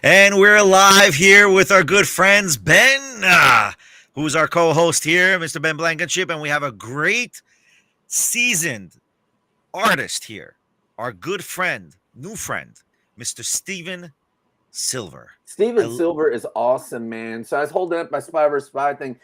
And we're live here with our good friends, Ben, who's our co host here, Mr. Ben Blankenship. And we have a great, seasoned artist here, our good friend, new friend, Mr. Steven Silver. Steven I, Silver is awesome, man. So I was holding up my Spy vs. Spy thing.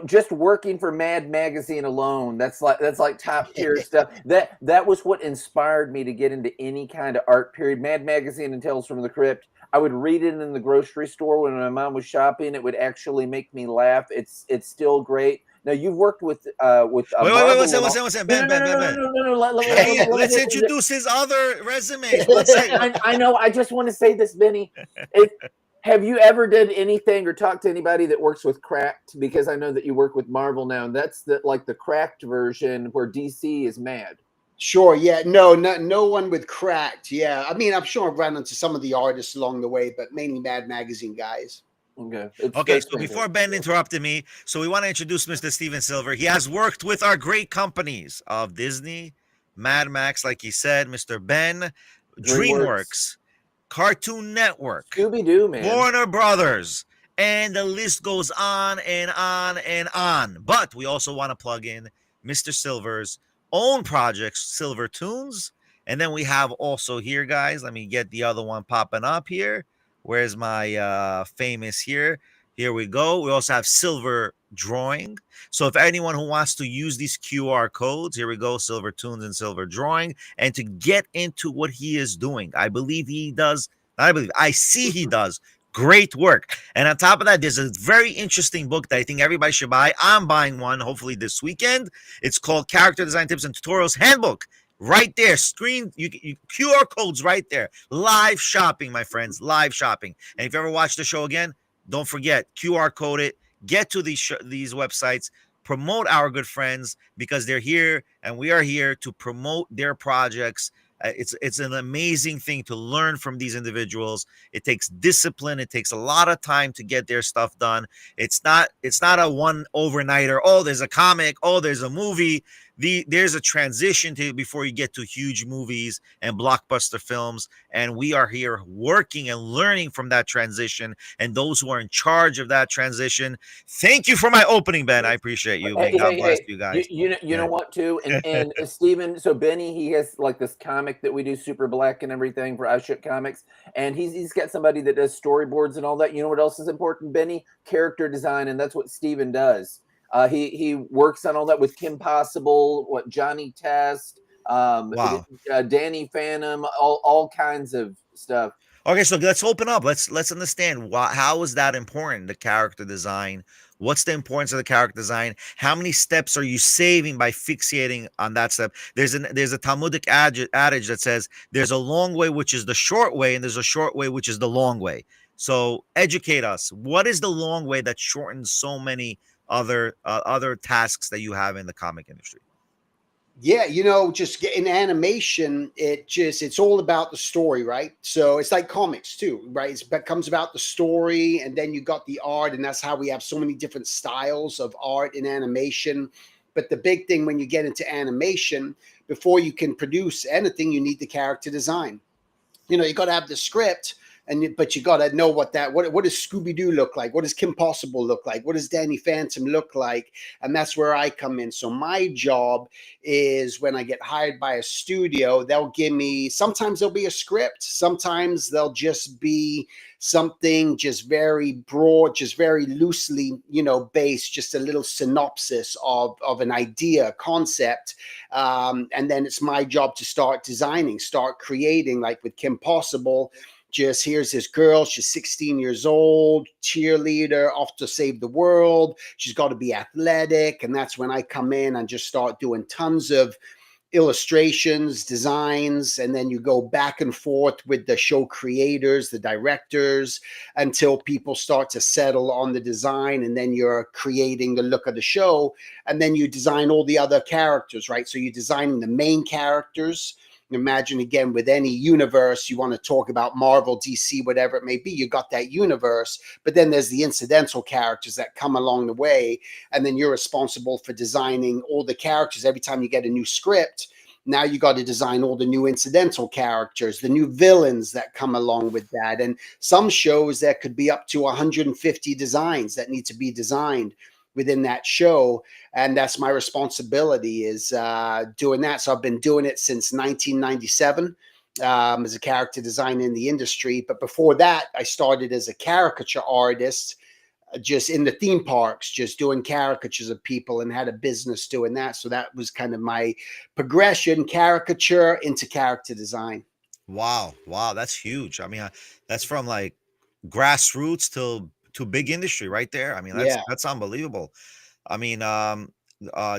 Just working for Mad Magazine alone, that's like top tier stuff. That was what inspired me to get into any kind of art. Period. Mad Magazine and Tales from the Crypt. I would read it in the grocery store when my mom was shopping. It would actually make me laugh. It's still great. Now you've worked with wait, Marvel and one all. second, one second. No, Ben, no, no, Ben, no, Ben, no, Ben. no, no, no. Let's introduce his other resumes. One second. I know. I just want to say this, Benny. Have you ever did anything or talked to anybody that works with Cracked? Because I know that you work with Marvel now, and that's the Cracked version where DC is mad. Sure. Yeah. No one with Cracked. Yeah. I mean, I'm sure I've run into some of the artists along the way, but mainly Mad Magazine guys. Okay. Okay, so before Ben interrupted me, so we want to introduce Mr. Steven Silver. He has worked with our great companies of Disney, Mad Max, like he said, Mr. Ben, DreamWorks, Cartoon Network, Scooby Doo, man, Warner Brothers, and the list goes on and on and on. But we also want to plug in Mr. Silver's own projects, Silver Tunes. And then we have also here, guys, let me get the other one popping up here. Where's my famous here? Here we go. We also have Silver Drawing. So if anyone who wants to use these QR codes, here we go, Silver Tunes and Silver Drawing, and to get into what he is doing, I believe he does. I see he does great work. And on top of that, there's a very interesting book that I think everybody should buy. I'm buying one, hopefully this weekend. It's called Character Design Tips and Tutorials Handbook. Right there, screen, you QR codes right there. Live shopping, my friends, live shopping. And if you ever watch the show again, don't forget, QR code it. Get to these websites. Promote our good friends because they're here and we are here to promote their projects. It's an amazing thing to learn from these individuals. It takes discipline. It takes a lot of time to get their stuff done. It's not a one overnighter. Oh, there's a comic. Oh, there's a movie. There's a transition to before you get to huge movies and blockbuster films, and we are here working and learning from that transition and those who are in charge of that transition. Thank you for my opening, Ben. I appreciate you. May God bless you guys. You know what too, and Steven. So Benny, he has like this comic that we do, Super Black and everything for iShook Comics, and he's got somebody that does storyboards and all that. You know what else is important, Benny? Character design, and that's what Steven does. He works on all that with Kim Possible, Johnny Test, Wow. Danny Phantom, all kinds of stuff. Okay, so let's open up. Let's understand how is that important, the character design. What's the importance of the character design? How many steps are you saving by fixating on that step? There's a Talmudic adage that says there's a long way, which is the short way, and there's a short way, which is the long way. So educate us. What is the long way that shortens so many other tasks that you have in the comic industry? Yeah, just in animation, it's all about the story, right? So it's like comics too, right? It comes about the story, and then you got the art, and that's how we have so many different styles of art in animation. But the big thing when you get into animation, before you can produce anything, you need the character design. You got to have the script. But you got to know what does Scooby Doo look like? What does Kim Possible look like? What does Danny Phantom look like? And that's where I come in. So my job is when I get hired by a studio, they'll give me, sometimes there'll be a script. Sometimes they'll just be something just very broad, just very loosely, based, just a little synopsis of an idea, concept. And then it's my job to start designing, start creating, like with Kim Possible. Just here's this girl, she's 16 years old, cheerleader, off to save the world. She's got to be athletic. And that's when I come in and just start doing tons of illustrations, designs, and then you go back and forth with the show creators, the directors, until people start to settle on the design. And then you're creating the look of the show. And then you design all the other characters, right? So you're designing the main characters. Imagine again, with any universe, you want to talk about Marvel, DC, whatever it may be, you got that universe, but then there's the incidental characters that come along the way. And then you're responsible for designing all the characters. Every time you get a new script, Now you got to design all the new incidental characters, the new villains that come along with that. And some shows there could be up to 150 designs that need to be designed within that show. And that's my responsibility, is doing that. So I've been doing it since 1997 as a character designer in the industry. But before that, I started as a caricature artist, just in the theme parks, just doing caricatures of people, and had a business doing that. So that was kind of my progression, caricature into character design. Wow, that's huge. I mean, that's from like grassroots to big industry right there. I mean, Yeah. that's unbelievable. I mean,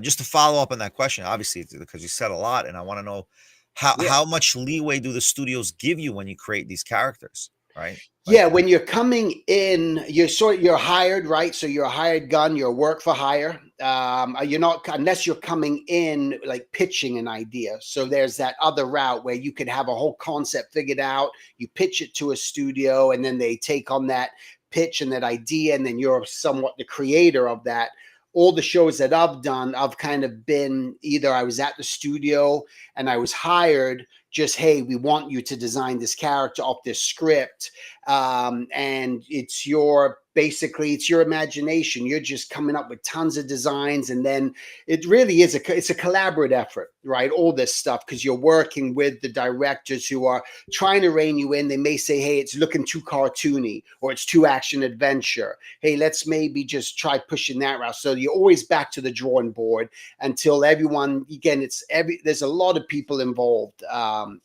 just to follow up on that question, obviously, because you said a lot, and I want to know how much leeway do the studios give you when you create these characters, right? Yeah, when you're coming in, you're hired, right? So you're a hired gun, you're work for hire. You're not, unless you're coming in like pitching an idea. So there's that other route where you could have a whole concept figured out, you pitch it to a studio, and then they take on that pitch and that idea, and then you're somewhat the creator of that. All the shows that I've done, I've kind of been, either I was at the studio and I was hired, just, hey, we want you to design this character off this script. And it's your imagination. You're just coming up with tons of designs. And then it really is it's a collaborative effort, right? All this stuff, because you're working with the directors who are trying to rein you in. They may say, hey, it's looking too cartoony, or it's too action adventure. Hey, let's maybe just try pushing that route. So you're always back to the drawing board until everyone, again, there's a lot of people involved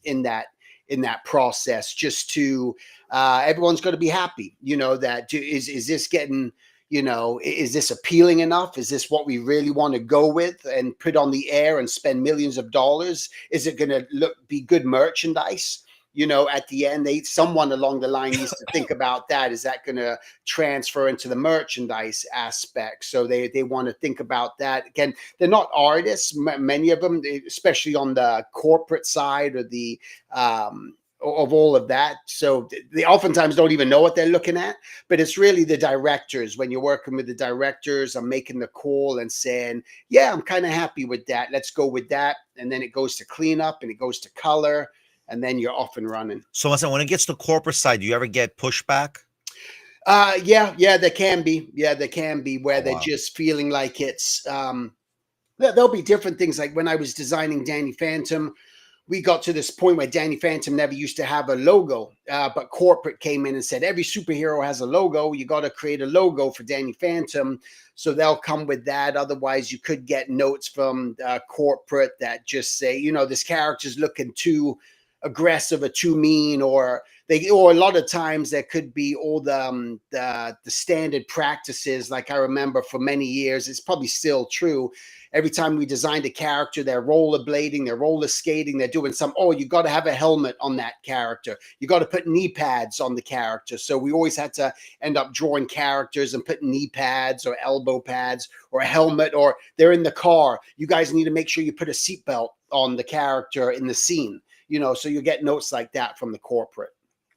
in that process, just to everyone's got to be happy, that is this getting, is this appealing enough? Is this what we really want to go with and put on the air and spend millions of dollars? Is it going to be good merchandise? At the end, someone along the line needs to think about that. Is that going to transfer into the merchandise aspect? So they want to think about that. Again, they're not artists, many of them, especially on the corporate side or the of all of that. So they oftentimes don't even know what they're looking at, but it's really the directors. When you're working with the directors, I'm making the call and saying, yeah, I'm kind of happy with that. Let's go with that. And then it goes to cleanup and it goes to color, and then you're off and running. So when it gets to corporate side, do you ever get pushback? Yeah, there can be. Yeah, there can be where they're just feeling like it's, there'll be different things. Like when I was designing Danny Phantom, we got to this point where Danny Phantom never used to have a logo, but corporate came in and said, every superhero has a logo. You got to create a logo for Danny Phantom. So they'll come with that. Otherwise, you could get notes from corporate that just say, this character's looking too aggressive or too mean, or a lot of times there could be all the standard practices. Like I remember for many years, it's probably still true. Every time we designed a character, they're rollerblading, they're roller skating, they're doing you got to have a helmet on that character. You got to put knee pads on the character. So we always had to end up drawing characters and putting knee pads or elbow pads or a helmet, or they're in the car. You guys need to make sure you put a seatbelt on the character in the scene. So you get notes like that from the corporate.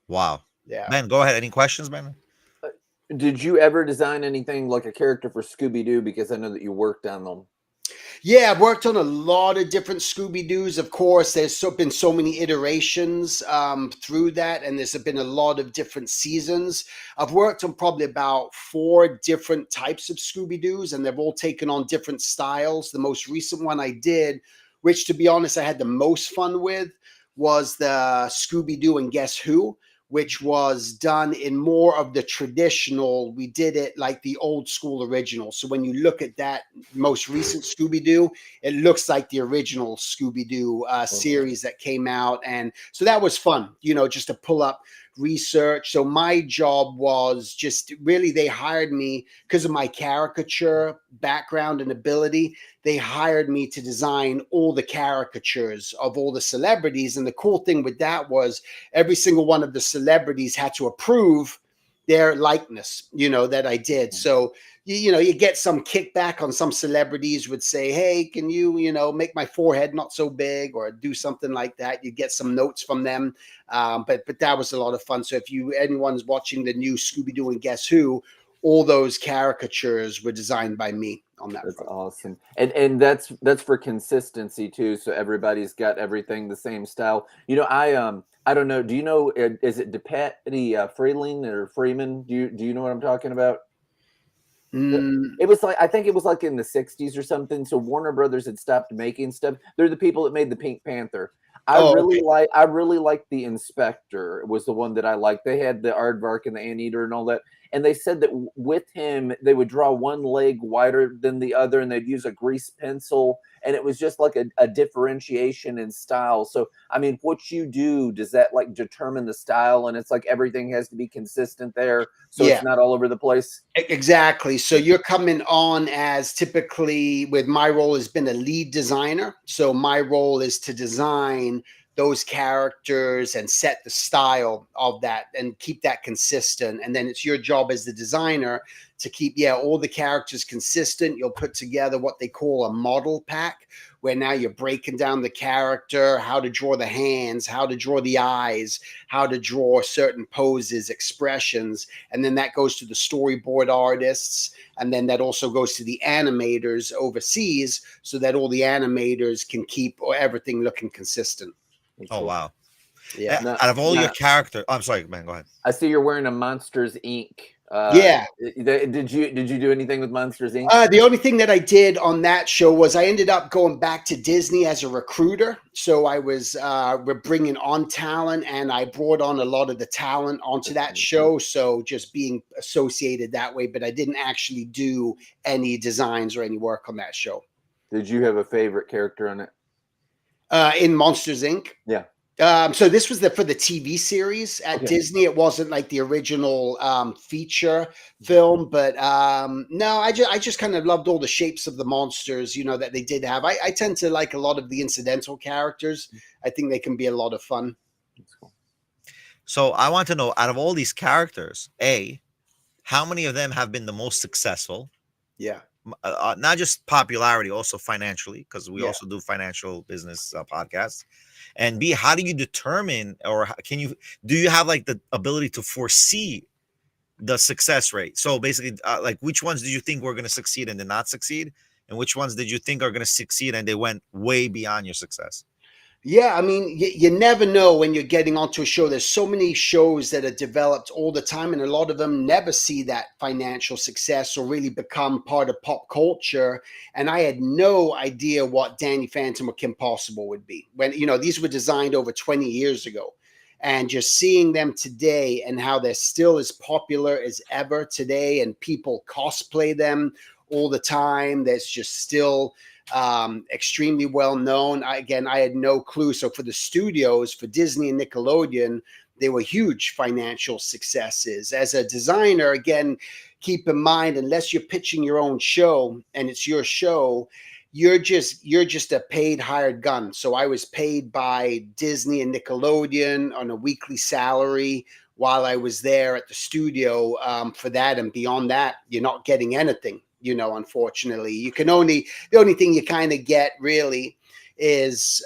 Wow. Yeah. Man, go ahead. Any questions, man? Did you ever design anything like a character for Scooby Doo? Because I know that you worked on them. Yeah, I've worked on a lot of different Scooby Doos. Of course, there's been so many iterations through that, and there's been a lot of different seasons. I've worked on probably about 4 different types of Scooby Doos, and they've all taken on different styles. The most recent one I did, which to be honest, I had the most fun with, was the Scooby Doo and Guess Who, which was done in more of the traditional. We did it like the old school original. So when you look at that most recent Scooby-Doo, it looks like the original Scooby-Doo series that came out. And so that was fun, just to pull up research. So my job was just really, they hired me because of my caricature background and ability. They hired me to design all the caricatures of all the celebrities. And the cool thing with that was every single one of the celebrities had to approve their likeness, that I did. So, you get some kickback on some celebrities would say, hey, can you, make my forehead not so big, or do something like that. You get some notes from them. But that was a lot of fun. So if anyone's watching the new Scooby Doo and Guess Who, all those caricatures were designed by me on that. That's awesome. And that's for consistency too. So everybody's got everything the same style. You know, I don't know. Do you know, is it DePatie Freeling or Freeman? Do you know what I'm talking about? It was like, I think it was like in the 60s or something. So Warner Brothers had stopped making stuff. They're the people that made the Pink Panther. I really like the Inspector. It was the one that I liked. They had the Aardvark and the Anteater and all that. And they said that with him, they would draw one leg wider than the other, and they'd use a grease pencil. And it was just like a differentiation in style. So, I mean, what you do, does that like determine the style? And it's like everything has to be consistent there, so it's not all over the place. Exactly. So you're coming on as, typically with my role has been a lead designer. So my role is to design those characters and set the style of that and keep that consistent. And then it's your job as the designer to keep, all the characters consistent. You'll put together what they call a model pack, where now you're breaking down the character, how to draw the hands, how to draw the eyes, how to draw certain poses, expressions. And then that goes to the storyboard artists. And then that also goes to the animators overseas, so that all the animators can keep everything looking consistent. Oh, wow. Yeah. Out of all your character, I'm sorry, man, go ahead. I see you're wearing a Monsters Inc. Did you do anything with Monsters Inc? The only thing that I did on that show was I ended up going back to Disney as a recruiter. So I was we're bringing on talent, and I brought on a lot of the talent onto that show. So just being associated that way, but I didn't actually do any designs or any work on that show. Did you have a favorite character on it? In Monsters Inc. Yeah. So this was for the TV series at Disney. It wasn't like the original feature film, but no, I just kind of loved all the shapes of the monsters, that they did have. I tend to like a lot of the incidental characters. I think they can be a lot of fun. So I want to know, out of all these characters, how many of them have been the most successful? Yeah. Not just popularity, also financially, because we also do financial business podcasts. And B, how do you determine, or do you have like the ability to foresee the success rate? So basically, like, which ones did you think were going to succeed and did not succeed? And which ones did you think are going to succeed and they went way beyond your success? Yeah, I mean, you never know when you're getting onto a show. There's so many shows that are developed all the time, and a lot of them never see that financial success or really become part of pop culture. And I had no idea what Danny Phantom or Kim Possible would be when, these were designed over 20 years ago. And just seeing them today and how they're still as popular as ever today, and people cosplay them all the time. There's just still extremely well known. I had no clue. So for the studios, for Disney and Nickelodeon, they were huge financial successes. As a designer, again, keep in mind, unless you're pitching your own show and it's your show, you're just a paid hired gun. So I was paid by Disney and Nickelodeon on a weekly salary while I was there at the studio for that. And beyond that, you're not getting anything. Unfortunately, the only thing you kind of get really is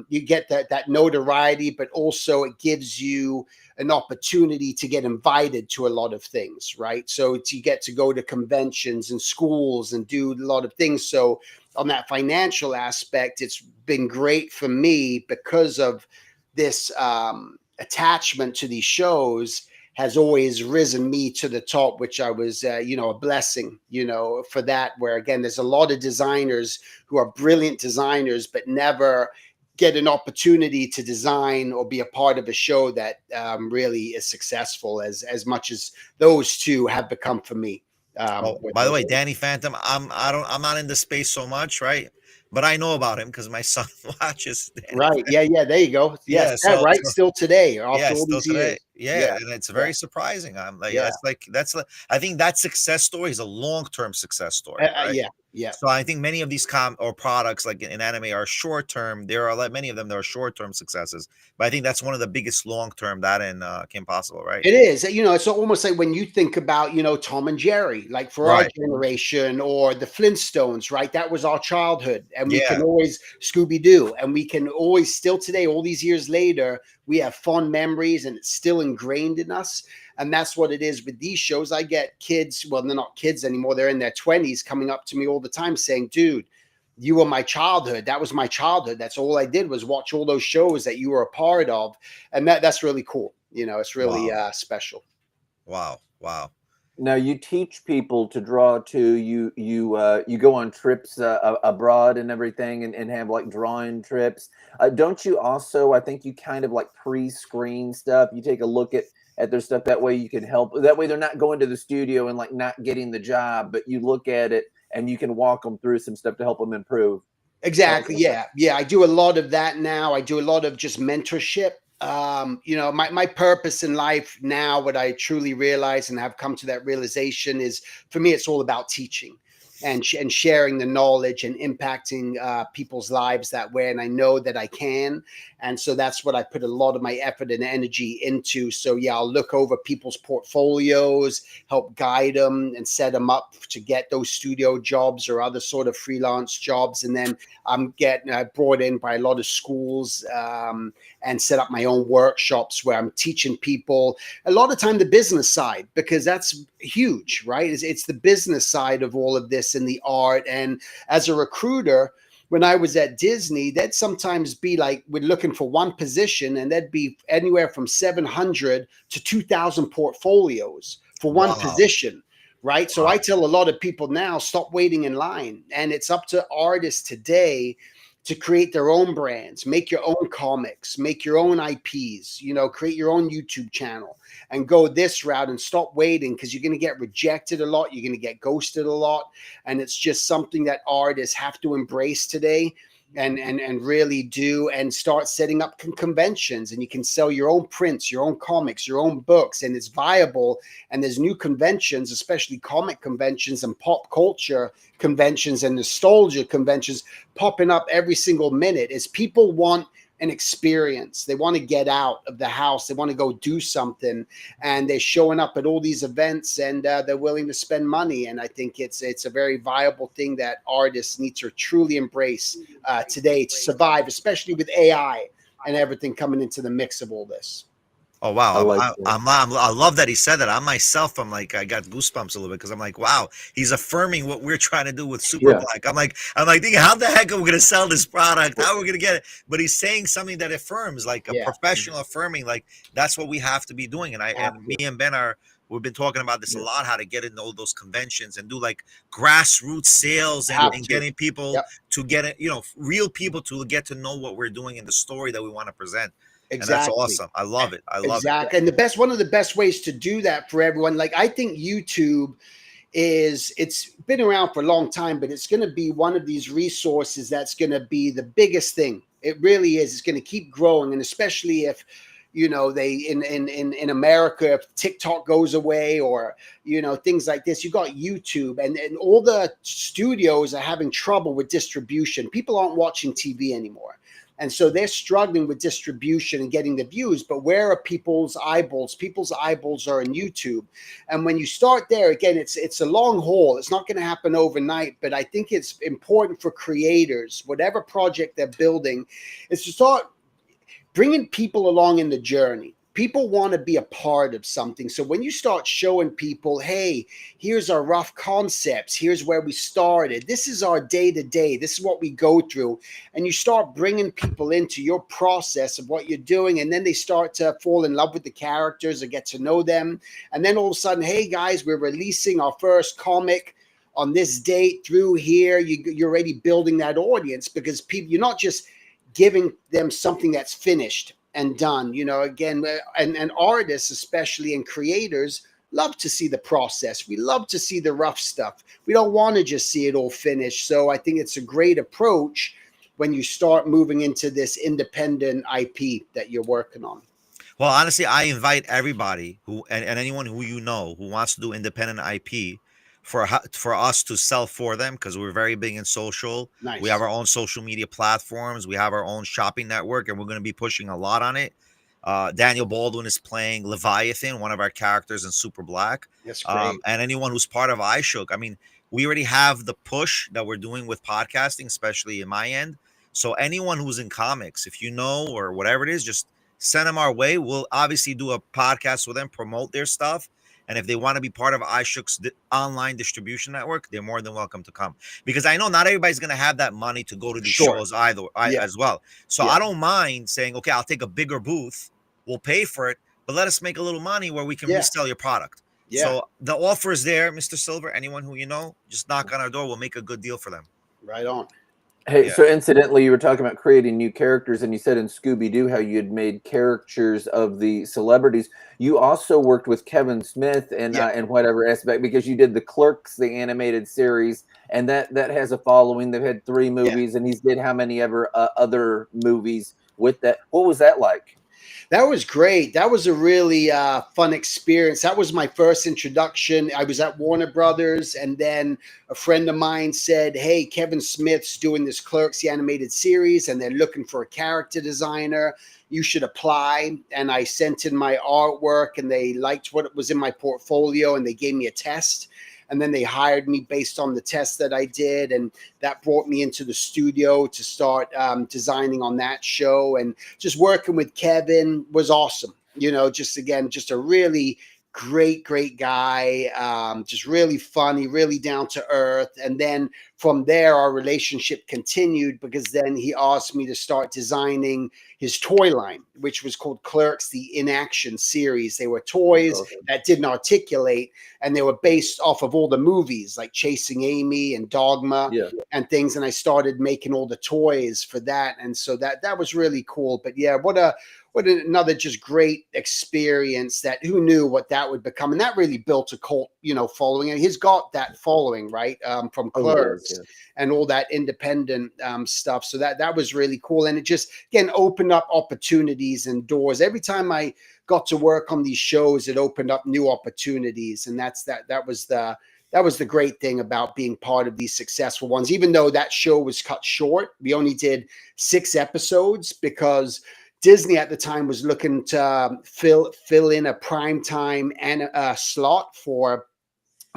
you get that notoriety, but also it gives you an opportunity to get invited to a lot of things, right? So you get to go to conventions and schools and do a lot of things. So on that financial aspect, it's been great for me because of this attachment to these shows. Has always risen me to the top, which I was, a blessing, for that, where again, there's a lot of designers who are brilliant designers, but never get an opportunity to design or be a part of a show that really is successful as much as those two have become for me. By the way, Danny Phantom, I'm not in the space so much, right? But I know about him because my son watches Danny Right. Phantom. Yeah. There you go. Yes. Yeah, Right. Still today. Yeah, all still these today. years. Yeah, and it's very surprising. I'm like, I think that success story is a long-term success story. Right? Yeah. So I think many of these products like in anime are short-term. There are like many of them that are short-term successes, but I think that's one of the biggest long-term, that in Kim Possible, right? It is. It's almost like when you think about, Tom and Jerry, like for our generation, or the Flintstones, right? That was our childhood. And we can always Scooby Doo, and we can always still today, all these years later, we have fond memories and it's still ingrained in us. And that's what it is with these shows. I get kids, well, they're not kids anymore, they're in their 20s, coming up to me all the time saying, dude, you were my childhood. That was my childhood. That's all I did was watch all those shows that you were a part of. And that's really cool. It's really special. Wow. Now you teach people to draw too. You go on trips abroad and everything, and have like drawing trips. Don't you also? I think you kind of like pre-screen stuff. You take a look at their stuff. That way you can help. That way they're not going to the studio and like not getting the job, but you look at it and you can walk them through some stuff to help them improve. Exactly. Yeah. I do a lot of that now. I do a lot of just mentorship. My purpose in life now, what I truly realize and have come to that realization is, for me, it's all about teaching and sharing the knowledge and impacting people's lives that way. And I know that I can. And so that's what I put a lot of my effort and energy into. So yeah, I'll look over people's portfolios, help guide them and set them up to get those studio jobs or other sort of freelance jobs. And then I'm getting brought in by a lot of schools and set up my own workshops where I'm teaching people a lot of time the business side, because that's huge, right? It's the business side of all of this and the art. And as a recruiter, when I was at Disney, that'd sometimes be like, we're looking for one position and that'd be anywhere from 700 to 2,000 portfolios for one position, right? So I tell a lot of people now, stop waiting in line. And it's up to artists today to create their own brands, make your own comics, make your own IPs, create your own YouTube channel and go this route and stop waiting, because you're going to get rejected a lot. You're going to get ghosted a lot. And it's just something that artists have to embrace today and really do, and start setting up conventions. And you can sell your own prints, your own comics, your own books, and it's viable. And there's new conventions, especially comic conventions and pop culture conventions and nostalgia conventions popping up every single minute, as people want an experience. They want to get out of the house. They want to go do something, and they're showing up at all these events, and they're willing to spend money. And I think it's a very viable thing that artists need to truly embrace today to survive, especially with AI and everything coming into the mix of all this. Oh wow! I love that he said that. I myself, I'm like, I got goosebumps a little bit, because I'm like, wow, he's affirming what we're trying to do with Super Black. I'm like thinking, how the heck are we gonna sell this product? How are we gonna get it? But he's saying something that affirms, like a professional affirming, like that's what we have to be doing. And me and Ben we've been talking about this a lot, how to get into all those conventions and do like grassroots sales and getting people to get it, real people to get to know what we're doing and the story that we want to present. Exactly. And that's awesome. I love it. I love it. And one of the best ways to do that for everyone, like I think YouTube it's been around for a long time, but it's going to be one of these resources that's going to be the biggest thing. It really is. It's going to keep growing. And especially if, they in America, if TikTok goes away or, things like this, you got YouTube, and all the studios are having trouble with distribution. People aren't watching TV anymore. And so they're struggling with distribution and getting the views. But where are people's eyeballs? People's eyeballs are in YouTube. And when you start there, again, it's a long haul. It's not going to happen overnight. But I think it's important for creators, whatever project they're building, is to start bringing people along in the journey. People want to be a part of something. So when you start showing people, hey, here's our rough concepts, here's where we started, this is our day-to-day, this is what we go through, and you start bringing people into your process of what you're doing, and then they start to fall in love with the characters or get to know them. And then all of a sudden, hey, guys, we're releasing our first comic on this date through here. You're already building that audience, because people, you're not just giving them something that's finished and done, again, and artists, especially, and creators love to see the process. We love to see the rough stuff. We don't want to just see it all finished. So I think it's a great approach when you start moving into this independent IP that you're working on. Well, honestly, I invite everybody who and anyone who who wants to do independent IP for us to sell for them, because we're very big in social. Nice. We have our own social media platforms. We have our own shopping network, and we're going to be pushing a lot on it. Daniel Baldwin is playing Leviathan, one of our characters in Super Black. That's great. And anyone who's part of iShook. I mean, we already have the push that we're doing with podcasting, especially in my end. So anyone who's in comics, if or whatever it is, just send them our way. We'll obviously do a podcast with them, promote their stuff. And if they want to be part of iShook's online distribution network, they're more than welcome to come. Because I know not everybody's going to have that money to go to these Sure. shows either, Yeah. as well. So Yeah. I don't mind saying, okay, I'll take a bigger booth. We'll pay for it, but let us make a little money where we can Yeah. resell your product. Yeah. So the offer is there, Mr. Silver. Anyone who you know, just knock on our door. We'll make a good deal for them. Right on. Hey, Yeah. so incidentally, you were talking about creating new characters, and you said in Scooby Doo how you had made characters of the celebrities. You also worked with Kevin Smith and Yeah. and whatever aspect, because you did the Clerks, the animated series, and that has a following. They've had 3 movies, and he's did how many ever other movies with that? What was that like? That was great. That was a really fun experience. That was my first introduction. I was at Warner Brothers, and then a friend of mine said, hey, Kevin Smith's doing this Clerks, the animated series, and they're looking for a character designer. You should apply. And I sent in my artwork, and they liked what was in my portfolio, and they gave me a test. And then they hired me based on the test that I did. And that brought me into the studio to start designing on that show. And just working with Kevin was awesome. You know, just again, just a really great guy. Just really funny, really down to earth. And then from there, our relationship continued, because then he asked me to start designing his toy line, which was called Clerks, the In-Action series. They were toys that didn't articulate, and they were based off of all the movies like Chasing Amy and Dogma and things. And I started making all the toys for that. And so that was really cool. But yeah, what another just great experience, that who knew what that would become. And that really built a cult, you know, following. And he's got that following, right, from Clerks and all that independent stuff. So that was really cool. And it just, again, opened up opportunities and doors. Every time I got to work on these shows, it opened up new opportunities. And that was the great thing about being part of these successful ones. Even though that show was cut short, we only did 6 episodes, because Disney at the time was looking to fill in a primetime and slot for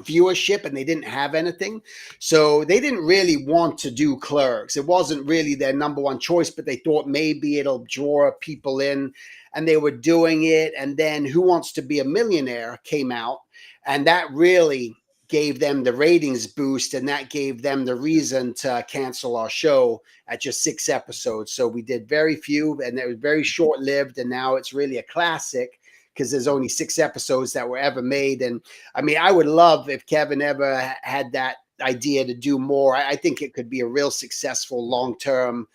viewership, and they didn't have anything. So they didn't really want to do Clerks. It wasn't really their number one choice, but they thought maybe it'll draw people in, and they were doing it. And then Who Wants to Be a Millionaire came out, and that really gave them the ratings boost, and that gave them the reason to cancel our show at just 6 episodes. So we did very few, and it was very short-lived, and now it's really a classic, because there's only 6 episodes that were ever made. And I mean, I would love if Kevin ever had that idea to do more. I think it could be a real successful long-term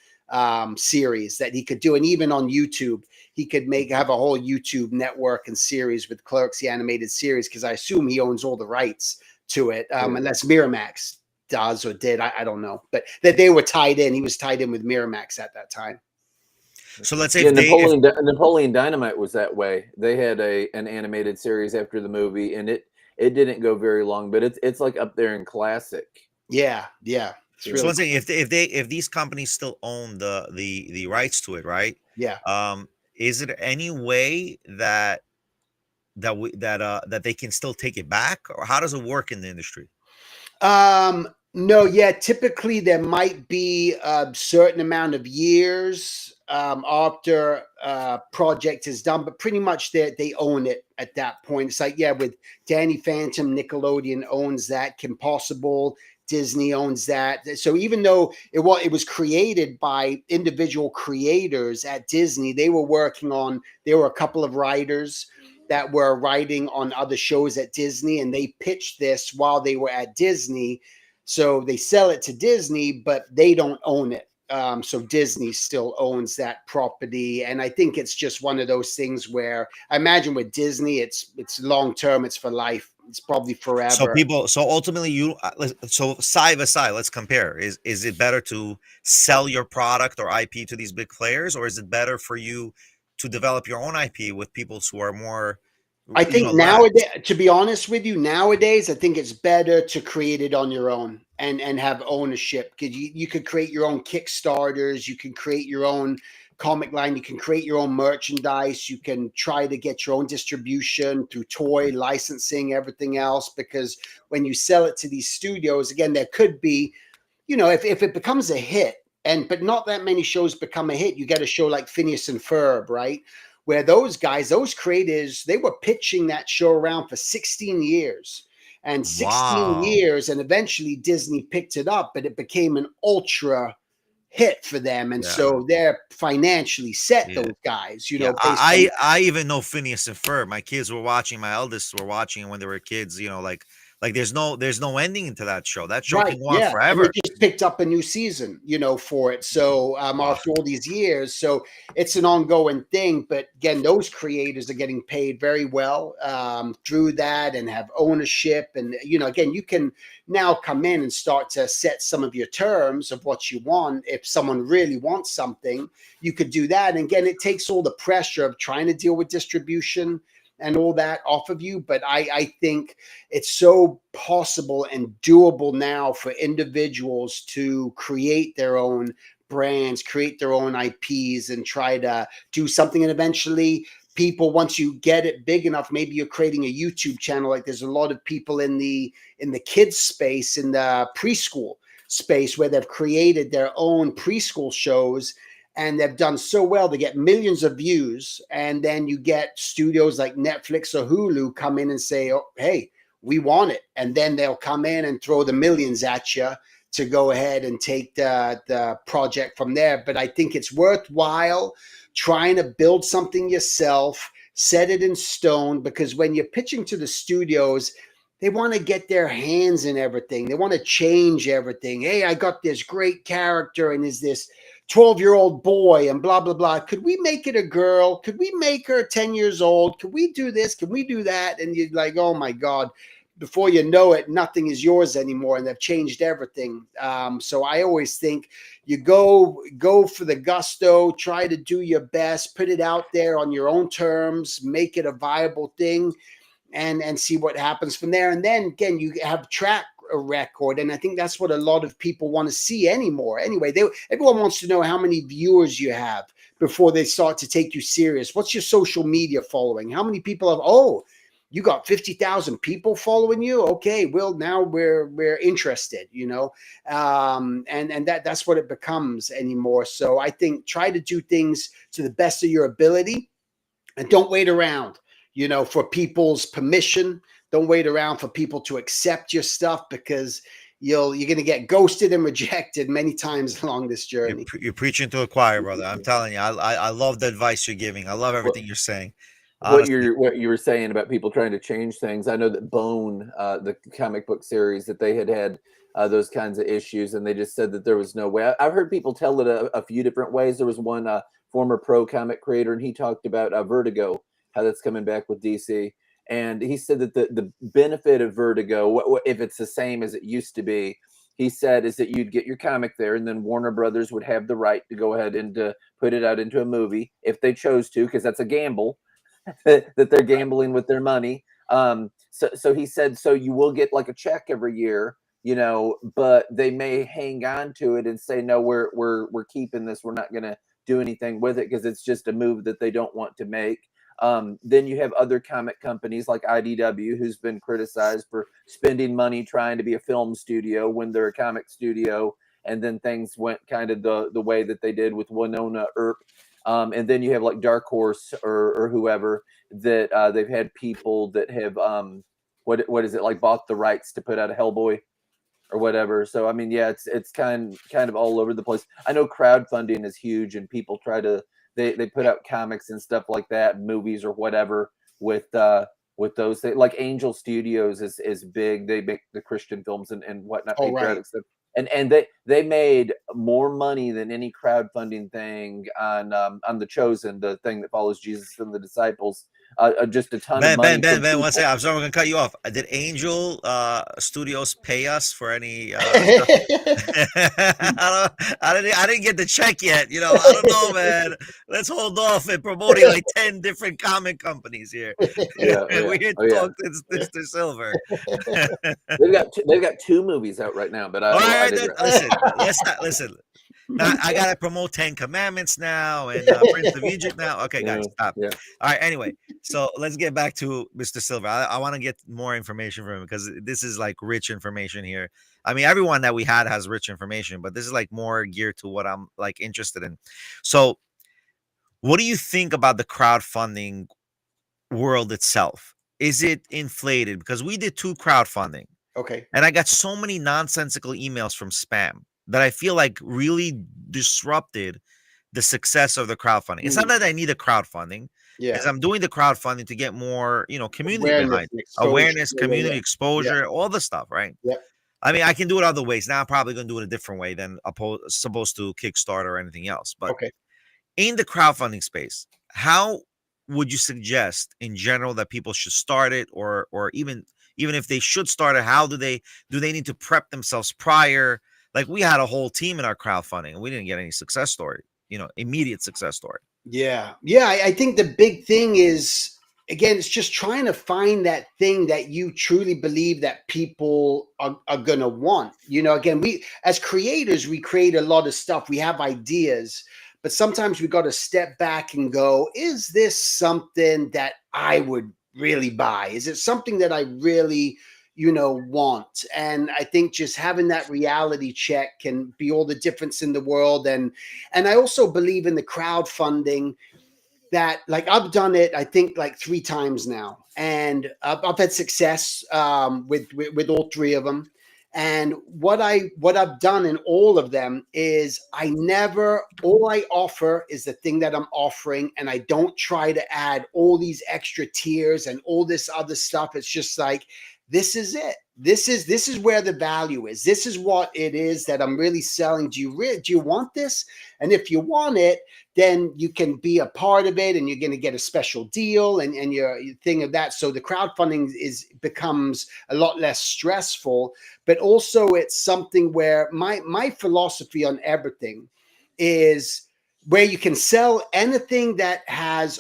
series that he could do. And even on YouTube, he could have a whole YouTube network and series with Clerks, the animated series, because I assume he owns all the rights to it, unless Miramax does or did. I don't know. But that they were tied in. He was tied in with Miramax at that time. So let's say Napoleon Dynamite was that way. They had an animated series after the movie, and it didn't go very long, but it's like up there in classic. Yeah. So one thing, if these companies still own the rights to it, right? Yeah. Is it any way that they can still take it back, or how does it work in the industry? No, yeah, typically there might be a certain amount of years after a project is done, but pretty much they own it at that point. It's like, yeah, with Danny Phantom, Nickelodeon owns that. Kim Possible, Disney owns that. So even though it was created by individual creators at Disney, there were a couple of writers that were writing on other shows at Disney, and they pitched this while they were at Disney. So they sell it to Disney, but they don't own it. So Disney still owns that property. And I think it's just one of those things where I imagine with Disney, it's long-term, it's for life. It's probably forever. So ultimately so side by side, let's compare. Is it better to sell your product or IP to these big players, or is it better for you to develop your own IP with people who are more? I think nowadays, to be honest with you, nowadays, I think it's better to create it on your own and have ownership, because you could create your own Kickstarters, you can create your own comic line, you can create your own merchandise, you can try to get your own distribution through toy licensing, everything else, because when you sell it to these studios, again, there could be, if it becomes a hit, but not that many shows become a hit. You get a show like Phineas and Ferb, right? where those guys, those creators, they were pitching that show around for 16 years. And 16 Wow. years, and eventually Disney picked it up, but it became an ultra hit for them. And Yeah. so they're financially set, Yeah. those guys, you Yeah, know, based on I even know Phineas and Ferb. My kids were watching. My eldest were watching it when they were kids. You know, like there's no ending to that show. That show right, can go on yeah. And they forever. just picked up a new season, you know, for it. So Wow. after all these years, so it's an ongoing thing. But again, those creators are getting paid very well through that and have ownership. And, you know, again, you can now come in and start to set some of your terms of what you want. If someone really wants something, you could do that. And again, it takes all the pressure of trying to deal with distribution and all that off of you. But I think it's so possible and doable now for individuals to create their own brands, create their own IPs, and try to do something. And eventually people, once you get it big enough, maybe you're creating a YouTube channel. Like there's a lot of people in the kids space, in the preschool space, where they've created their own preschool shows, and they've done so well, they get millions of views. And then you get studios like Netflix or Hulu come in and say, oh, hey, we want it. And then they'll come in and throw the millions at you to go ahead and take the project from there. But I think it's worthwhile trying to build something yourself, set it in stone, because when you're pitching to the studios, they want to get their hands in everything. They want to change everything. Hey, I got this great character, and is this 12-year-old boy and blah, blah, blah. Could we make it a girl? Could we make her 10 years old? Could we do this? Can we do that? And you're like, oh my God, before you know it, nothing is yours anymore. And they've changed everything. So I always think you go for the gusto, try to do your best, put it out there on your own terms, make it a viable thing, and see what happens from there. And then again, you have track a record, and I think that's what a lot of people want to see anymore. Anyway, everyone wants to know how many viewers you have before they start to take you serious. What's your social media following? How many people have? Oh, you got 50,000 people following you. Okay, well now we're interested, you know, and that's what it becomes anymore. So I think try to do things to the best of your ability, and don't wait around, you know, for people's permission. Don't wait around for people to accept your stuff, because you're going to get ghosted and rejected many times along this journey. You're preaching to a choir, brother. I'm telling you, I love the advice you're giving. I love everything you're saying. What Honestly, you were saying about people trying to change things. I know that Bone, the comic book series, that they had those kinds of issues, and they just said that there was no way. I've heard people tell it a few different ways. There was one former pro comic creator, and he talked about Vertigo, how that's coming back with DC. And he said that the benefit of Vertigo, if it's the same as it used to be, he said, is that you'd get your comic there, and then Warner Brothers would have the right to go ahead and put it out into a movie if they chose to, because that's a gamble that they're gambling with their money. So he said, so you will get like a check every year, you know, but they may hang on to it and say, no, we're keeping this. We're not going to do anything with it because it's just a move that they don't want to make. Then you have other comic companies like IDW, who's been criticized for spending money trying to be a film studio when they're a comic studio, and then things went kind of the way that they did with Winona Earp. And then you have like Dark Horse or whoever that they've had people that have what is it, like bought the rights to put out a Hellboy or whatever. So I mean, yeah, it's kind of all over the place. I know crowdfunding is huge, and people try to they put out comics and stuff like that, movies or whatever with those. Like Angel Studios is big. They make the Christian films and whatnot. Oh, right. And they made more money than any crowdfunding thing on The Chosen, the thing that follows Jesus and the disciples. Just a ton of money. Ben, one second. I'm sorry, I'm gonna cut you off. Did Angel Studios pay us for any? I didn't get the check yet. You know, I don't know, man. Let's hold off and promoting like 10 different comic companies here. Yeah. We're here to talk to Mr. Silver. They've got 2 movies out right now, but All right, listen. Now, I gotta promote 10 Commandments now and Prince of Egypt now. Okay, guys, stop. Yeah. All right, anyway, so let's get back to Mr. Silver. I want to get more information from him because this is like rich information here. I mean, everyone that we had has rich information, but this is like more geared to what I'm like interested in. So What do you think about the crowdfunding world itself? Is it inflated? Because we did 2 crowdfunding, Okay. and I got so many nonsensical emails from spam that I feel like really disrupted the success of the crowdfunding. It's not Mm, that I need a crowdfunding, yeah. is I'm doing the crowdfunding to get more, community Awareness behind and it. exposure. Awareness, Yeah, yeah, community yeah. Yeah. exposure, all the stuff, right? Yeah. I mean, I can do it other ways. Now I'm probably going to do it a different way than supposed to Kickstarter or anything else. But Okay. in the crowdfunding space, how would you suggest in general that people should start it, or even if they should start it, how do they need to prep themselves prior? Like we had a whole team in our crowdfunding and we didn't get any success story, immediate success story. Yeah. Yeah. I think the big thing is, again, it's just trying to find that thing that you truly believe that people are going to want. Again, we, as creators, we create a lot of stuff. We have ideas, but sometimes we got to step back and go, is this something that I would really buy? Is it something that I really, want? And I think just having that reality check can be all the difference in the world. And I also believe in the crowdfunding that, like, I've done it, I think, like 3 times now, and I've had success with all 3 of them. And what I've done in all of them is all I offer is the thing that I'm offering, and I don't try to add all these extra tiers and all this other stuff. It's just like, this is it. This is where the value is. This is what it is that I'm really selling. Do you want this? And if you want it, then you can be a part of it, and you're going to get a special deal and your thing of that. So the crowdfunding becomes a lot less stressful, but also it's something where my philosophy on everything is where you can sell anything that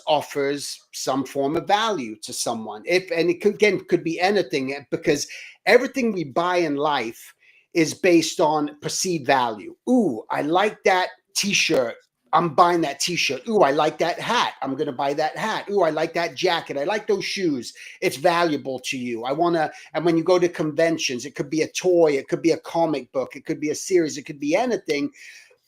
offers some form of value to someone. And it could be anything, because everything we buy in life is based on perceived value. Ooh, I like that t-shirt. I'm buying that t-shirt. Ooh, I like that hat. I'm going to buy that hat. Ooh, I like that jacket. I like those shoes. It's valuable to you. And when you go to conventions, it could be a toy. It could be a comic book. It could be a series. It could be anything.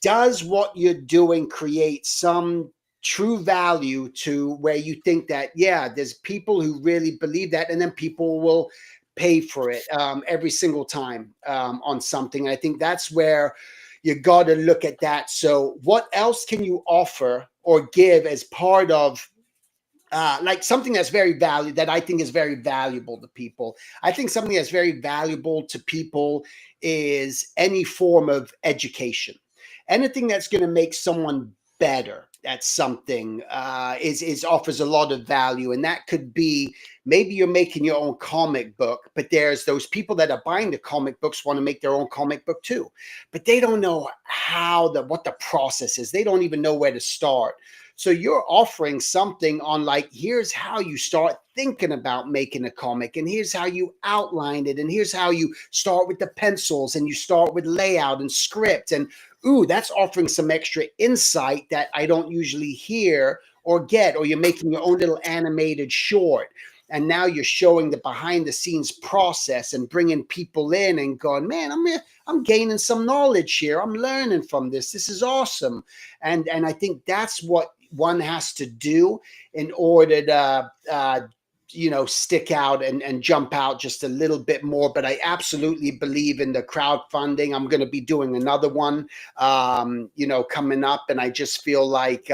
Does what you're doing create some true value to where you think that, yeah, there's people who really believe that, and then people will pay for it every single time on something. And I think that's where you got to look at that. So what else can you offer or give as part of like something that's very valuable, that I think is very valuable to people? I think something that's very valuable to people is any form of education. Anything that's going to make someone better at something is offers a lot of value. And that could be, maybe you're making your own comic book, but there's those people that are buying the comic books want to make their own comic book too, but they don't know what the process is. They don't even know where to start. So you're offering something on, like, here's how you start thinking about making a comic, and here's how you outline it, and here's how you start with the pencils, and you start with layout and script. And ooh, that's offering some extra insight that I don't usually hear or get. Or you're making your own little animated short, and now you're showing the behind the scenes process and bringing people in and going, man, I'm gaining some knowledge here. I'm learning from this. This is awesome. And I think that's what one has to do in order to stick out and jump out just a little bit more. But I absolutely believe in the crowdfunding. I'm going to be doing another one coming up, and I just feel like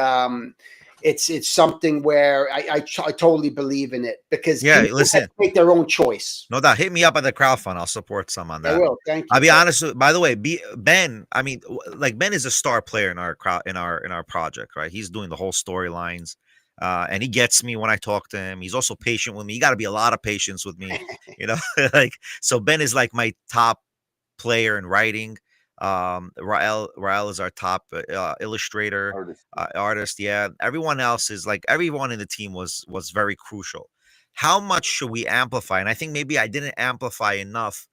it's something where I totally believe in it, because Yeah, people have listen, to make their own choice. no doubt. Hit me up on the crowdfund. I'll support some on I that. will. Thank you. I'll be honest with, by the way, Ben. I mean, like, Ben is a star player in our project, right? He's doing the whole storylines, and he gets me when I talk to him. He's also patient with me. You got to be a lot of patience with me, like, so Ben is like my top player in writing. Rael is our top illustrator, artist. Yeah, everyone else is like, everyone in the team was very crucial. How much should we amplify? And I think maybe I didn't amplify enough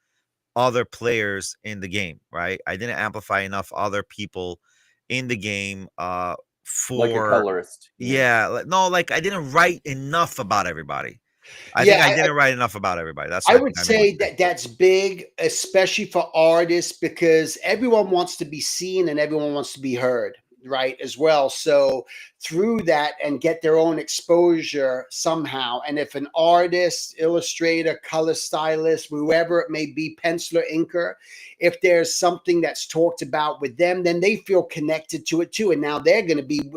other players in the game, right? I didn't amplify enough other people in the game for, like a colorist. no, like I didn't write enough about everybody. I Yeah, think I didn't write enough about everybody. That's I what would I made a say mistake. that that's big, especially for artists, because everyone wants to be seen and everyone wants to be heard. right, as well. So through that, and get their own exposure somehow. And if an artist, illustrator, color stylist, whoever it may be, penciler, inker, if there's something that's talked about with them, then they feel connected to it too. And now they're going to be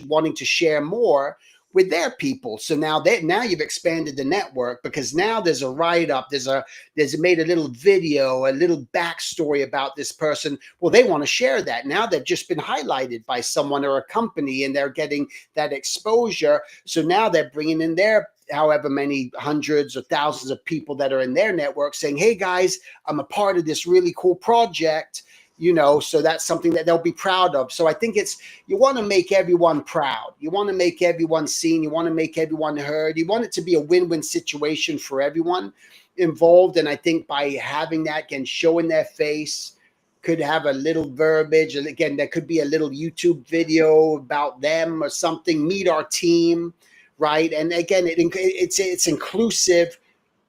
wanting to share more with their people. So now you've expanded the network, because now there's a write-up, there's made a little video, a little backstory about this person. Well, they want to share that. Now they've just been highlighted by someone or a company, and they're getting that exposure. So now they're bringing in their however many hundreds or thousands of people that are in their network saying, hey guys, I'm a part of this really cool project. So that's something that they'll be proud of. So I think you want to make everyone proud. You want to make everyone seen. You want to make everyone heard. You want it to be a win-win situation for everyone involved. And I think by having that, again, showing their face, could have a little verbiage. And again, there could be a little YouTube video about them or something. Meet our team, right? And again, it's inclusive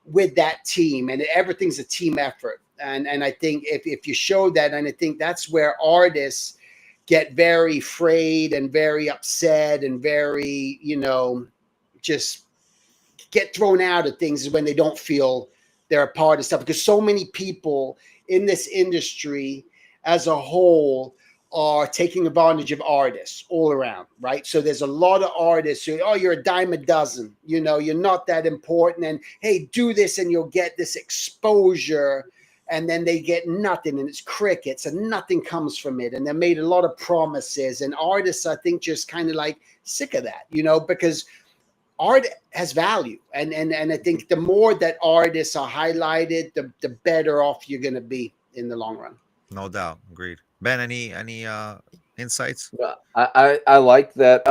with that team, and everything's a team effort. And I think if you show that, and I think that's where artists get very frayed and very upset and very, just get thrown out of things, is when they don't feel they're a part of stuff. Because so many people in this industry as a whole are taking advantage of artists all around, right? So there's a lot of artists who, oh, you're a dime a dozen, you're not that important. And hey, do this and you'll get this exposure. And then they get nothing, and it's crickets, and nothing comes from it. And they made a lot of promises, and artists, I think, just kind of like sick of that, because art has value. And I think the more that artists are highlighted, the better off you're going to be in the long run. No doubt. Agreed. Ben, any insights? I like that.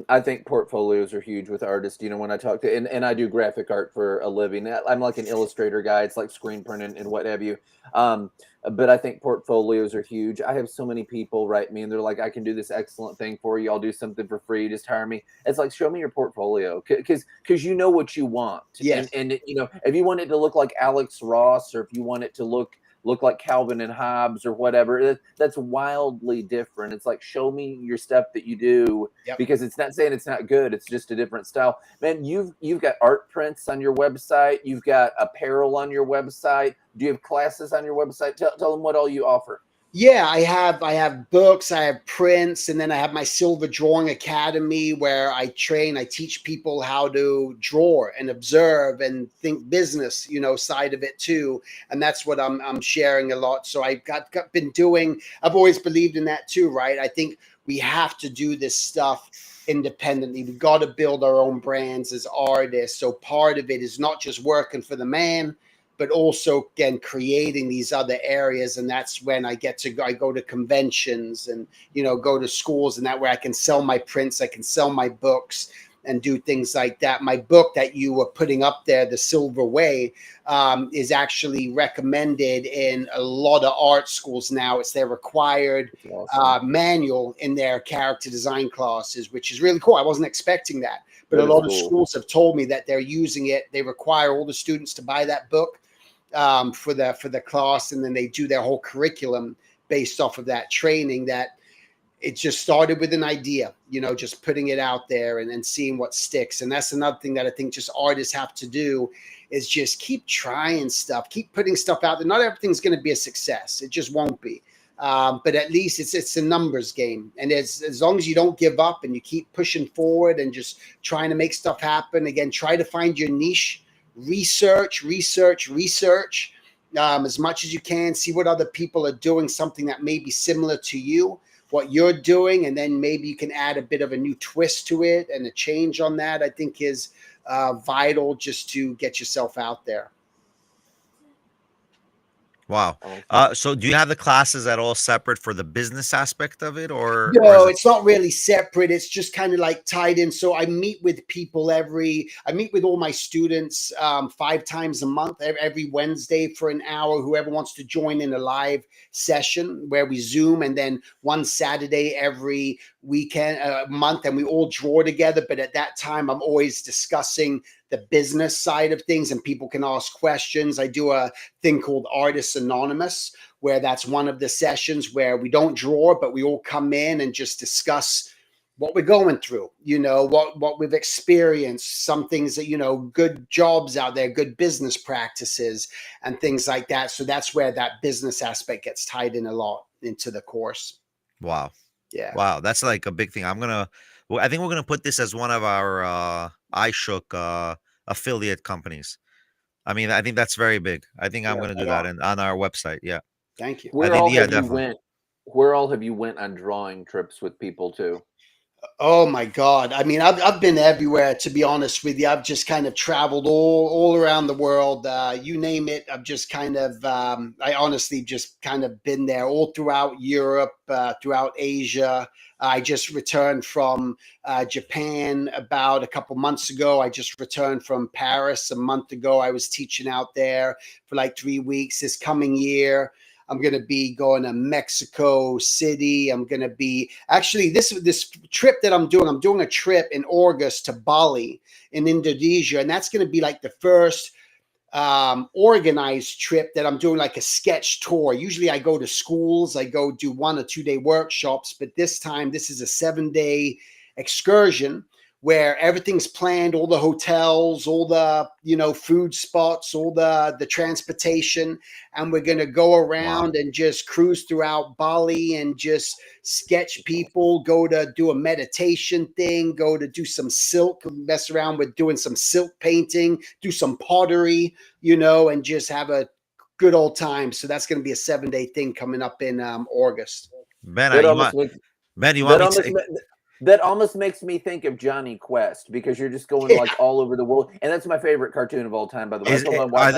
I think portfolios are huge with artists. When I talk to, and I do graphic art for a living. I'm like an illustrator guy. It's like screen print and what have you. But I think portfolios are huge. I have so many people write me, and they're like, I can do this excellent thing for you. I'll do something for free. Just hire me. It's like, show me your portfolio, because you know what you want. Yes. And if you want it to look like Alex Ross, or if you want it to look like Calvin and Hobbes or whatever, that's wildly different. It's like, show me your stuff that you do. Yep. Because it's not saying it's not good. It's just a different style. Man, you've got art prints on your website. You've got apparel on your website. Do you have classes on your website? Tell them what all you offer. Yeah, I have books, I have prints, and then I have my Silver Drawing Academy, where I teach people how to draw and observe and think business, side of it too. And that's what I'm sharing a lot. So I've I've always believed in that too, right? I think we have to do this stuff independently. We've got to build our own brands as artists. So part of it is not just working for the man, but also, again, creating these other areas. And that's when I go to conventions and, go to schools, and that way I can sell my prints, I can sell my books and do things like that. My book that you were putting up there, The Silver Way, is actually recommended in a lot of art schools now. It's their required manual in their character design classes, which is really cool. I wasn't expecting that. But a lot of schools have told me that they're using it. They require all the students to buy that book for the class, and then they do their whole curriculum based off of that training. That it just started with an idea, just putting it out there and then seeing what sticks. And that's another thing that I think just artists have to do, is just keep trying stuff, keep putting stuff out there. Not everything's going to be a success. It just won't be. But at least it's a numbers game. And as long as you don't give up and you keep pushing forward and just trying to make stuff happen, again, try to find your niche, research as much as you can, see what other people are doing, something that may be similar to you, what you're doing, and then maybe you can add a bit of a new twist to it and a change on that. I think is vital, just to get yourself out there. Wow. So do you have the classes at all separate for the business aspect of it, or? No, it's not really separate. It's just kind of like tied in. So I meet with people I meet with all my students 5 times a month, every Wednesday for an hour, whoever wants to join in a live session where we Zoom, and then one Saturday every weekend, month, and we all draw together. But at that time, I'm always discussing the business side of things, and people can ask questions. I do a thing called Artists Anonymous, where that's one of the sessions where we don't draw, but we all come in and just discuss what we're going through, what we've experienced, some things that, good jobs out there, good business practices and things like that. So that's where that business aspect gets tied in a lot into the course. Wow. Yeah. Wow. That's like a big thing. I think we're going to put this as one of our iShook affiliate companies. I mean, I think that's very big. I think I'm going to do that on our website. Yeah. Thank you. Where all have you went on drawing trips with people too? Oh my God. I mean, I've been everywhere, to be honest with you. I've just kind of traveled all around the world. You name it. I've just kind of, I honestly just kind of been there all throughout Europe, throughout Asia. I just returned from Japan about a couple months ago. I just returned from Paris a month ago. I was teaching out there for like 3 weeks. This coming year, I'm going to be going to Mexico City. I'm going to be actually this trip that I'm doing a trip in August to Bali in Indonesia. And that's going to be like the first organized trip that I'm doing, like a sketch tour. Usually I go to schools, I go do 1 or 2 day workshops, but this time this is a 7-day excursion where everything's planned, all the hotels, all the, food spots, all the transportation. And we're going to go around and just cruise throughout Bali and just sketch people, go to do a meditation thing, go to do some silk, mess around with doing some silk painting, do some pottery, and just have a good old time. So that's going to be a 7-day thing coming up in August. That almost makes me think of Johnny Quest, because you're just going like all over the world, and that's my favorite cartoon of all time. By the way, I told my wife,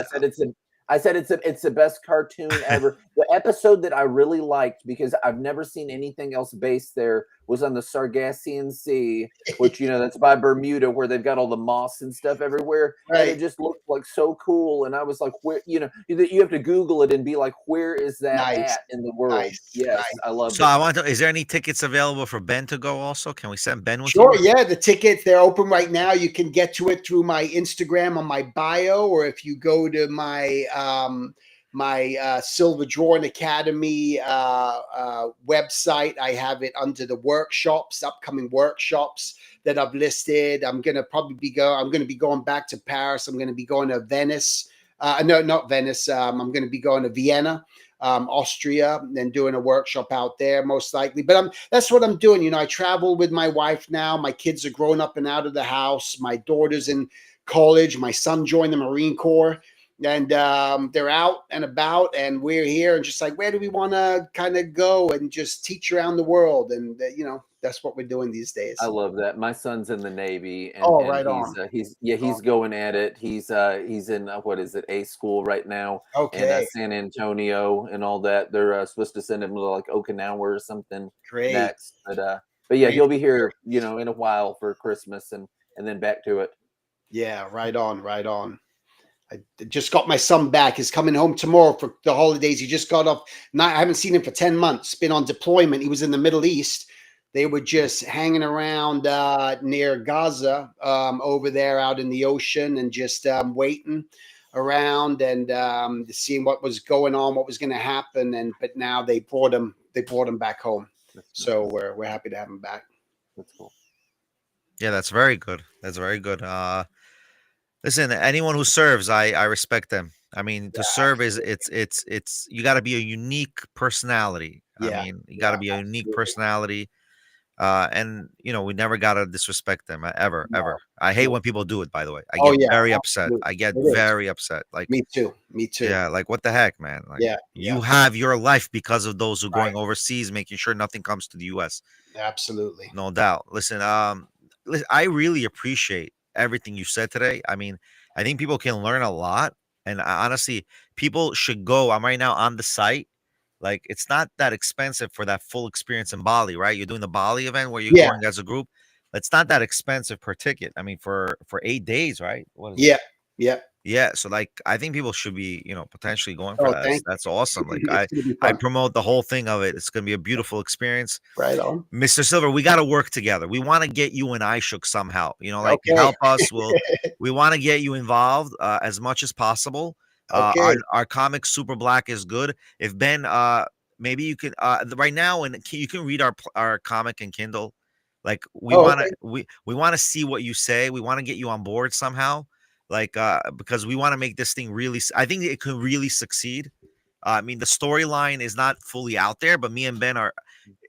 I said it's the best cartoon ever. The episode that I really liked, because I've never seen anything else based there, was on the Sargassian Sea, which that's by Bermuda, where they've got all the moss and stuff everywhere. Right. And it just looked like so cool, and I was like, where you have to Google it and be like, where is that at in the world? Yes, I love it. So I want to. Is there any tickets available for Ben to go? Also, can we send Ben with you? Sure. Yeah, the tickets, they're open right now. You can get to it through my Instagram on my bio, or if you go to my Silver Drawing Academy website, I have it under the workshops, upcoming workshops that I've listed. I'm going to be going back to Paris. I'm going to be going to Venice. No, not Venice. I'm going to be going to Vienna, Austria, and doing a workshop out there most likely. But that's what I'm doing. I travel with my wife now. My kids are grown up and out of the house. My daughter's in college. My son joined the Marine Corps. And they're out and about, and we're here, and just like, where do we want to kind of go and just teach around the world? And that's what we're doing these days. I love that. My son's in the Navy, and, right on. He's going at it. He's in what is it, A school right now? Okay. In San Antonio and all that. They're supposed to send him to like Okinawa or something next. But yeah, he'll be here, in a while for Christmas, and then back to it. Yeah, right on. I just got my son back. He's coming home tomorrow for the holidays. He just got off. I haven't seen him for 10 months. Been on deployment. He was in the Middle East. They were just hanging around near Gaza over there out in the ocean, and just waiting around and seeing what was going on, what was going to happen. But now they brought him back home. So we're happy to have him back. That's cool. Yeah, that's very good. That's very good. Listen, anyone who serves, I respect them. I mean, to serve is it's you got to be a unique personality. I mean, you got to be a unique personality. And we never got to disrespect them ever. I hate when people do it, by the way. I get very upset. I get very upset. Like me too. Yeah, like what the heck, man? Like, you have your life because of those who are going overseas, making sure nothing comes to the US. Absolutely. No doubt. Listen, I really appreciate everything you said today. I mean, I think people can learn a lot, and honestly, people should go. I'm right now on the site. Like, it's not that expensive for that full experience in Bali, right? You're doing the Bali event where you're going as a group. It's not that expensive per ticket. I mean, for 8 days, right? What is it? Yeah. So like, I think people should be, potentially going for that. That's awesome. Like I promote the whole thing of it. It's going to be a beautiful experience. Right on. Mr. Silver, we got to work together. We want to get you and iShook somehow, help us. We want to get you involved as much as possible. Okay. Our comic Super Black is good. If Ben, maybe you can right now, and you can read our comic in Kindle. Like Oh, okay. we want to see what you say. We want to get you on board somehow, like because we want to make this thing really. I think it could really succeed. I mean, the storyline is not fully out there, but me and Ben are.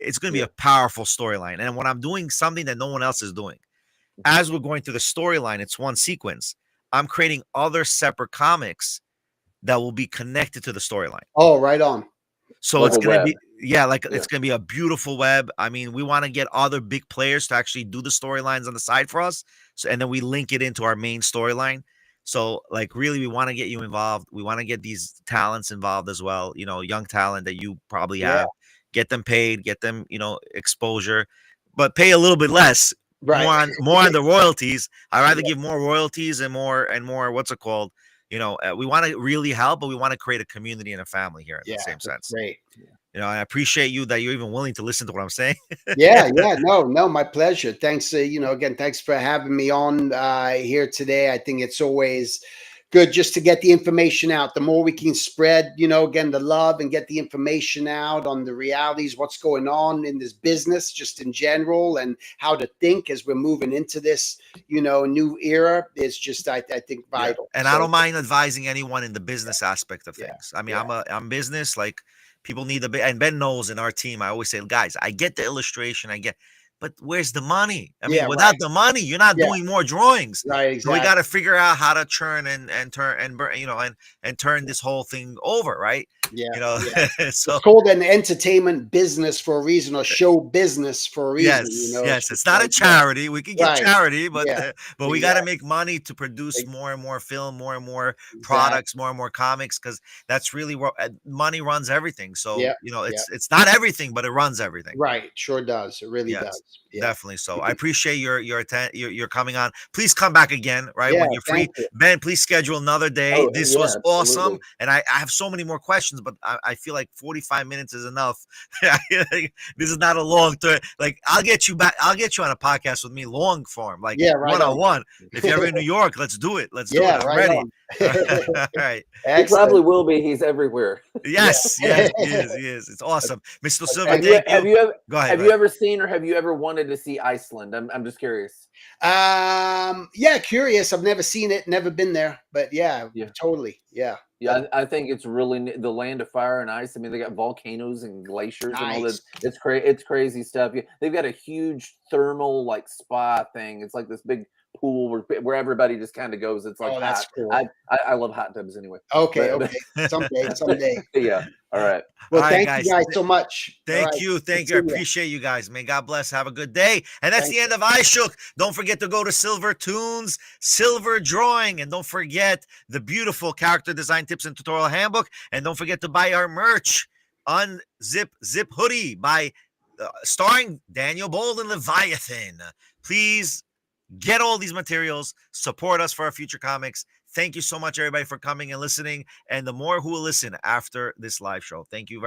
It's going to be Yeah. a powerful storyline, and when I'm doing something that no one else is doing, as we're going through the storyline, it's one sequence. I'm creating other separate comics that will be connected to the storyline. Oh, right on. So Like it's a gonna web. be it's gonna be a beautiful web. I mean, we want to get other big players to actually do the storylines on the side for us. So and then we link it into our main storyline. So like really we want to get you involved. We want to get these talents involved as well, young talent that you probably Yeah. have. Get them paid, get them, exposure, but pay a little bit less. Right. More on the royalties. I'd rather give more royalties and more what's it called? We want to really help, but we want to create a community and a family here in Yeah, the same that's sense. great. I appreciate you that you're even willing to listen to what I'm saying. Yeah, no, my pleasure. Thanks, again, thanks for having me on here today. I think it's always good just to get the information out. The more we can spread, again, the love and get the information out on the realities, what's going on in this business, just in general, and how to think as we're moving into this, new era is just, I think, vital. And I don't mind advising anyone in the business aspect of things. I mean, yeah. I'm business, like people need and Ben knows in our team, I always say, guys, I get the illustration, but where's the money? I mean, without the money, you're not doing more drawings. Right, So we exactly. got to figure out how to churn and turn and turn this whole thing over, right? Yeah. So it's called an entertainment business for a reason, or show business for a reason. yes, it's not a charity. We can get charity, but but we got to make money to produce more and more film, more and more products, more and more comics, because that's really what money runs everything. So it's not everything, but it runs everything. Right, sure does. It really does. Definitely. So I appreciate your coming on. Please come back again, right? When you're free. Ben, please schedule another day. This was awesome. And I have so many more questions, but I feel like 45 minutes is enough. This is not a long term. Like I'll get you back. I'll get you on a podcast with me, long form, like one-on-one. If you're ever in New York, let's do it. Let's do it. I'm ready. All right. He probably will be. He's everywhere. Yes, he is. It's awesome. Mr. Silver, thank you. Have you ever seen or have you ever wanted to see Iceland? I'm just curious. Curious. I've never seen it, never been there, but totally. Yeah, I think it's really the land of fire and ice. I mean, they got volcanoes and glaciers and all this. It's crazy stuff. They've got a huge thermal like spa thing. It's like this big pool where everybody just kind of goes. It's like that's cool. I love hot tubs anyway. Okay. Someday. Yeah. All right. Well, thank you guys so much. Thank you. I appreciate you guys. May God bless. Have a good day. And that's the end of iShook. Don't forget to go to Silver Tunes, Silver Drawing, and don't forget the beautiful character design tips and tutorial handbook. And don't forget to buy our merch, Unzip Zip Hoodie by starring Daniel Bold and Leviathan. Please get all these materials. Support us for our future comics. Thank you so much, everybody, for coming and listening. And the more who will listen after this live show. Thank you very much.